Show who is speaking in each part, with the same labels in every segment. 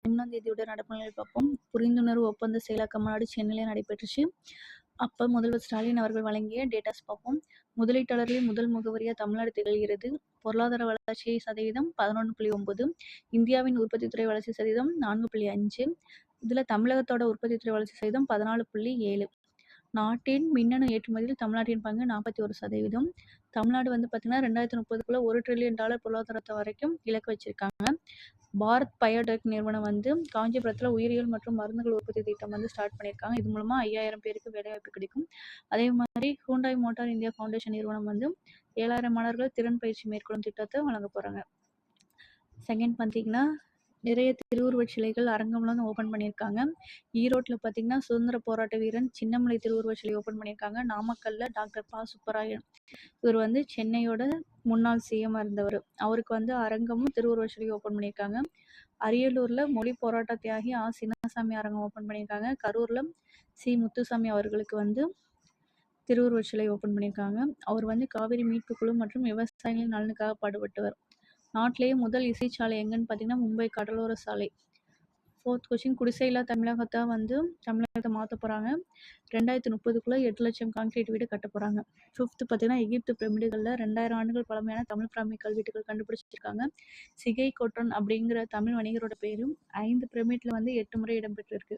Speaker 1: 13ஆம் தேதியோட நடப்புகளை பார்ப்போம். புரிந்துணர்வு ஒப்பந்த செயலாக்க மாநாடு சென்னையில நடைபெற்றுச்சு. அப்ப முதல்வர் ஸ்டாலின் அவர்கள் வழங்கிய டேட்டாஸ் பார்ப்போம். முதலீட்டாளர்களின் முதல் முகவரியா தமிழ்நாடு திகழ்கிறது. பொருளாதார வளர்ச்சி சதவீதம் 11.9. இந்தியாவின் உற்பத்தித்துறை வளர்ச்சி சதவீதம் 4.5. இதுல தமிழகத்தோட உற்பத்தித்துறை வளர்ச்சி சதவீதம் 14.7. நாட்டின் மின்னணு ஏற்றுமதியில் தமிழ்நாட்டின் பங்கு 41%. தமிழ்நாடு பார்த்தீங்கன்னா 2030க்குள்ள $1 trillion பொருளாதாரத்தை வரைக்கும் இலக்கு வச்சிருக்காங்க. பாரத் பயோடெக் நிறுவனம் காஞ்சிபுரத்தில் உயிரியல் மற்றும் மருந்துகள் உற்பத்தி திட்டம் ஸ்டார்ட் பண்ணியிருக்காங்க. இது மூலமா 5000 பேருக்கு வேலைவாய்ப்பு கிடைக்கும். அதே மாதிரி ஹூண்டாய் மோட்டார் இந்தியா ஃபவுண்டேஷன் நிறுவனம் 7000 மாணவர்கள் திறன் பயிற்சி மேற்கொள்ளும் திட்டத்தை வழங்க போறாங்க. செகண்ட் பார்த்தீங்கன்னா நிறைய திருவுருவச் சிலைகள் அரங்கம்லாம் ஓப்பன் பண்ணியிருக்காங்க. ஈரோட்டில் பார்த்தீங்கன்னா சுதந்திர போராட்ட வீரன் சின்னமலை திருவுருவச் சிலை ஓப்பன் பண்ணியிருக்காங்க. நாமக்கல்ல டாக்டர் ப சுப்பராயன் இவர் சென்னையோட முன்னாள் சிஎம் இருந்தவர். அவருக்கு அரங்கமும் திருவுருவச் சிலை ஓப்பன் பண்ணியிருக்காங்க. அரியலூர்ல மொழி போராட்ட தியாகி ஆ சின்னசாமி அரங்கம் ஓப்பன் பண்ணியிருக்காங்க. கரூர்ல சி முத்துசாமி அவர்களுக்கு திருவுருவச் சிலை ஓப்பன் பண்ணியிருக்காங்க. அவர் காவிரி மீட்பு குழு மற்றும் விவசாயிகளின் நலனுக்காக பாடுபட்டவர். நாட்டிலேயே முதல் இசைச்சாலை எங்கன்னு பார்த்தீங்கன்னா மும்பை கடலோர சாலை. 4th கொஸ்டின் குடிசையில்லா தமிழகத்தை தமிழகத்தை மாற்ற போகிறாங்க. 2030க்குள்ள 8 லட்சம் கான்கிரீட் வீடு கட்ட போகிறாங்க. 5th பார்த்தீங்கன்னா எகிப்து பிரமிடுகளில் 2000 ஆண்டுகள் பழமையான தமிழ் பிராமி கல்வெட்டுகள் கண்டுபிடிச்சிருக்காங்க. சிகை கொட்டன் அப்படிங்கிற தமிழ் வணிகரோட பேரும் 5 பிரமிட்ல 8 முறை இடம்பெற்றிருக்கு.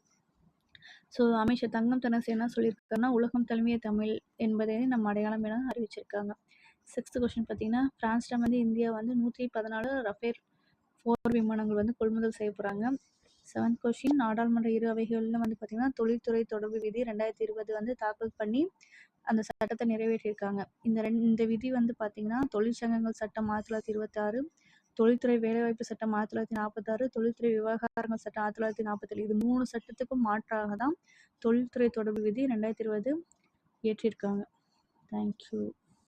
Speaker 1: ஸோ அமைச்சர் தங்கம் தென்னரசு என்ன சொல்லியிருக்காருன்னா, உலகம் தழுவிய தமிழ் என்பதை நம்ம அடையாளம் என அறிவிச்சிருக்காங்க. 6th கொஸ்டின் பார்த்தீங்கன்னா பிரான்ஸ்டம் இந்தியா 114 ரஃபேல் போர் விமானங்கள் கொள்முதல் செய்ய போகிறாங்க. 7th கொஸ்டின் நாடாளுமன்ற இரு அவைகளில் பார்த்தீங்கன்னா தொழில்துறை தொடர்பு விதி 2020 தாக்கல் பண்ணி அந்த சட்டத்தை நிறைவேற்றியிருக்காங்க. இந்த விதி பார்த்தீங்கன்னா தொழிற்சங்கங்கள் சட்டம் 1926, தொழில்துறை வேலைவாய்ப்பு சட்டம் 1946, தொழில்துறை விவகாரங்கள் சட்டம் 1947 இது 3 சட்டத்துக்கும் மாற்றாக தான் தொழில்துறை தொடர்பு விதி 2020 இயற்றியிருக்காங்க. தேங்க்யூ.